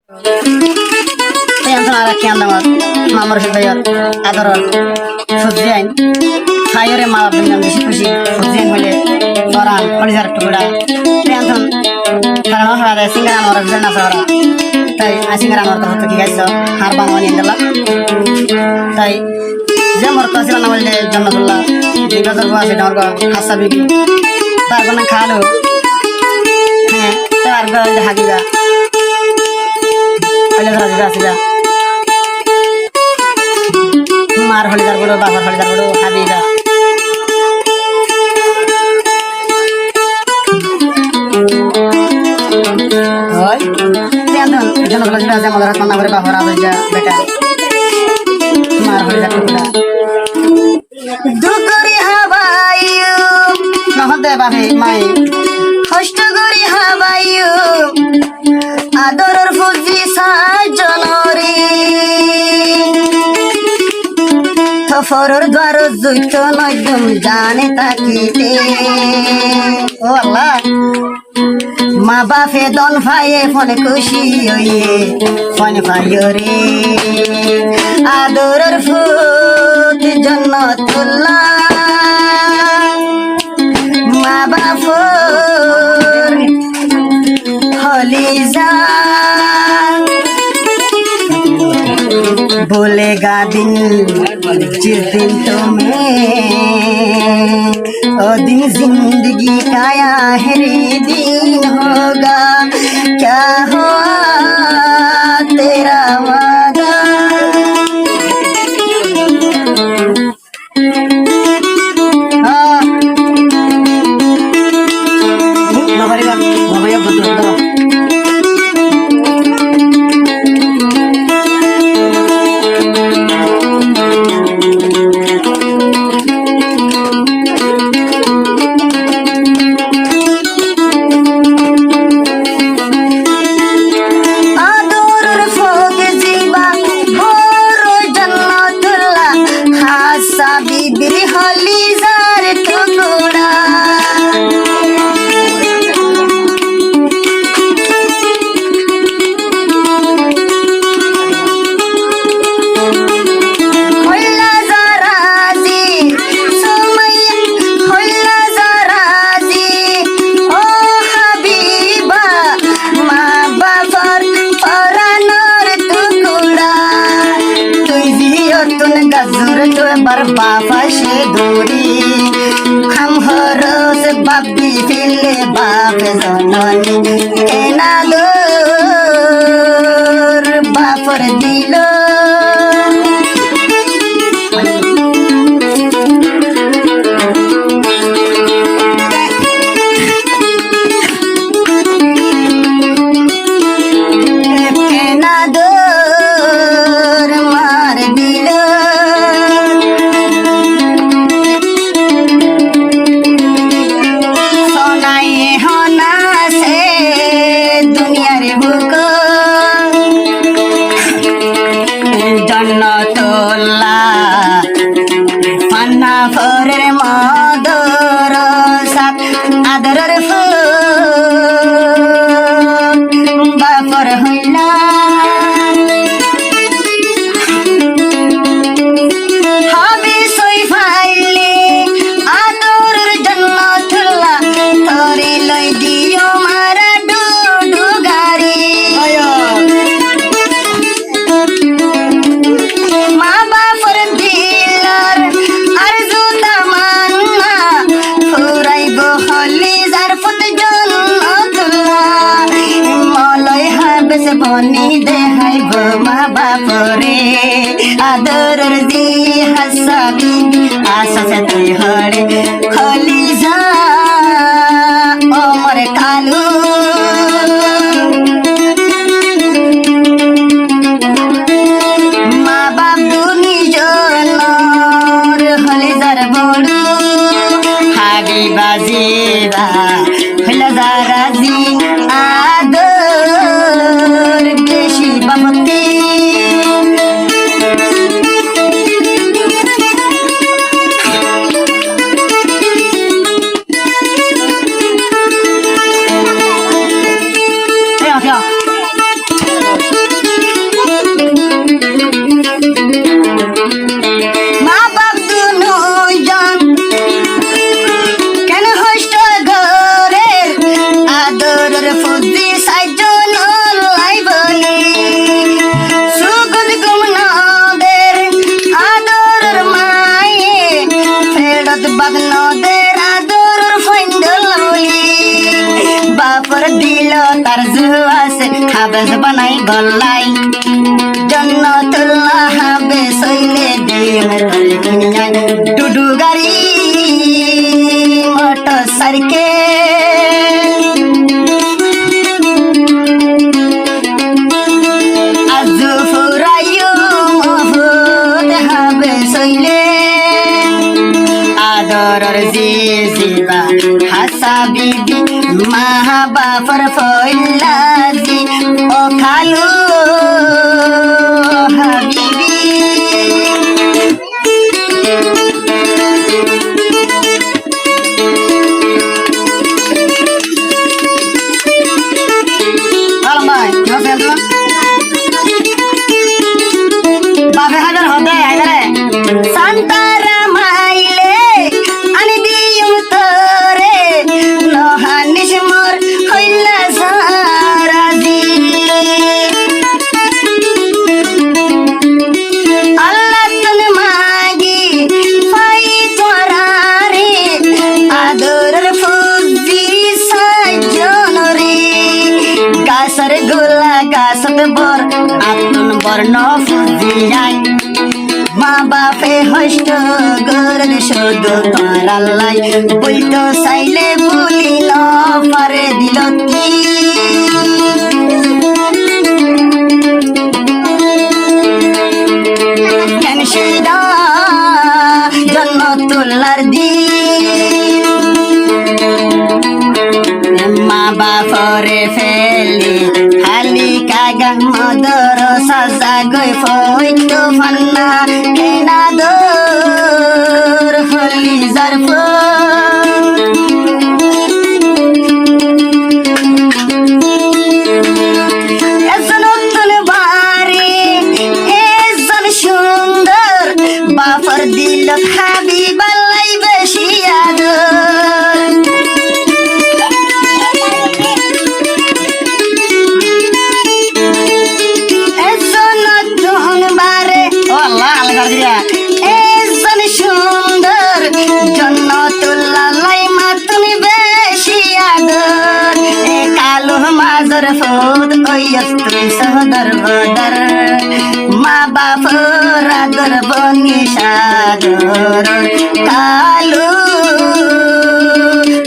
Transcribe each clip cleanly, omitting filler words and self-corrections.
আর কি আন্দামার মামার ভাইয়ার আদর সবজি আইন খাইরে মা বাপ বেশি খুশি সবজি আইন হইলে সরান হলিজার টুকরা টেনশন কারণ হারা সিঙ্গারা আমার একজন আছে ওরা তাই সিঙ্গারা আমার কথা কি গাইছ হার বাঙানি দিলাম তাই যে মোর কাছে না বললে জন্নতুল্লাহ এই বাজার আছে আমার হাসা বিবি তার কোনো খালো হ্যাঁ তার গলে হাগিবা হলে ধরা আসিবা মার হলিদার বড় বাবার হলিদার বড় হাবিবা হয় জনগণ আছে আমাদের হাত না করে বাবার আবেজ বেটা মার হলিদার টুকরা দুকরি হাবাইও নহদে বাবে মাই কষ্ট করি হাবাইও আদরের ফুজি সাজনরি সফরের দ্বার জুইত নয়দম জানে তাকিতে ও আল্লাহ মা বাপে দন ভাইয়ে ফোনে খুশি হইয়ে ফোন ভাইয় রে আদরের ফুট জন্নতুল্লাহ মা বাপর হলিজা बोलेगा दिन जिस दिन तुम्हें ओ दिन जिंदगी का आखिरी दिन होगा क्या हुआ तेरा वादा बाबा से दूरी हम हरोस बाबी फिले बाप जननी केना दूर बापर दिलो বনি দেখাই মা বাপরে আদরের দি হাসাবি আশা তুই হরে খলি যা অমর কালু মা বাপ দুনি জনর হলে যার বড় হাবি বাজিবা হলে যারাজি আদর বেশি বামতি নাই গল্লাই জন্নতুল্লাহ হবে সইলে দিন দুনিয়ায় ডুডু গাড়ি মোটর সাইকেল আজু ফুরাইও মহবুব হবে সইলে আদরের জিবা হাসা বিবি মা বাপর ফইলাজি ও খালু হাবিবি বাপে হাজার হতে হাজারে সান্তারা মাইলে আনি দিও তোরে নহানিস মোর হইলা সারাজি আল্লাহ তুন মাগি পাই তোরারে আদরের ফুজি সাজন রে গাছর গোলা গাছত বর আতুন বর্ণ ফুজিয়াই মা বাপে হষ্ট গরদ শুধু তারাল্লাই বইতো চাইলে বলিল পারে দিল কি কেনসিদা জন্ম তোলার দিন মা বাপরে ফেলি খালি কাগা মদর সাজা গই ফইতো ফান্না কেনা দর হলি জারফ এজন নতুন বাড়ি এজন সুন্দর বাপর দিল খাবি বালাই বেশি আদর এজন সুন্দর জন্নতুল্লাহ মা তুমি বেশি আদর এ কালো মাজর ফুদ ওইস তুই সহদর বদর মা বাপর আদর বনি সাগর কালো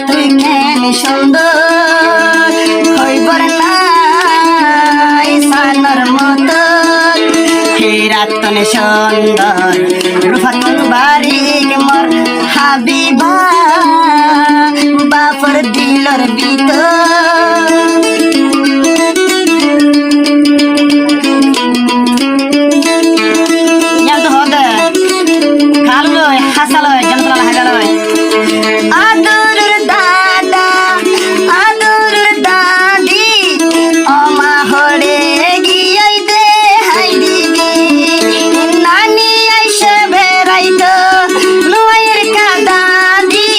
তুই কেন সুন্দর হইবর নাই সানর মতো রাতন সুন্দর রুফাতুন বারিক মোর হাবিবা বাপর দিলর ভিতর ইয়াতো হদে খালো হাসালো জন্তরা হাগালো আদরের দাদা আদরের দাদি অমা হড়ে গিয়াই দে হাই দিবি নানি আইসে বেড়াইতো লুয়াইয়ের কাদাদি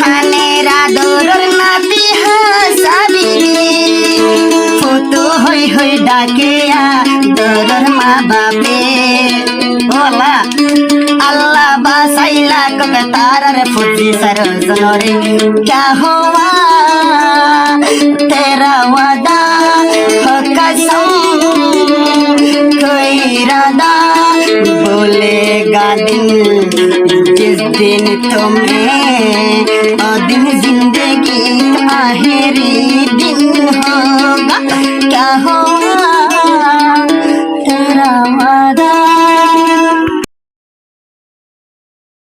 হানের আদরের নাতি হাসাবিবি ফুতু হই হই ডাকে আদরের মা বাপে ওলা अल्लाह बासाइला कब तारर फुजी सरजनोरे क्या हुआ तेरा वादा हो कसम कोई इरादा भूलेगा दिन जिस दिन तुम्हें दिन जिंदगी आखिरी दिन होगा क्या हुआ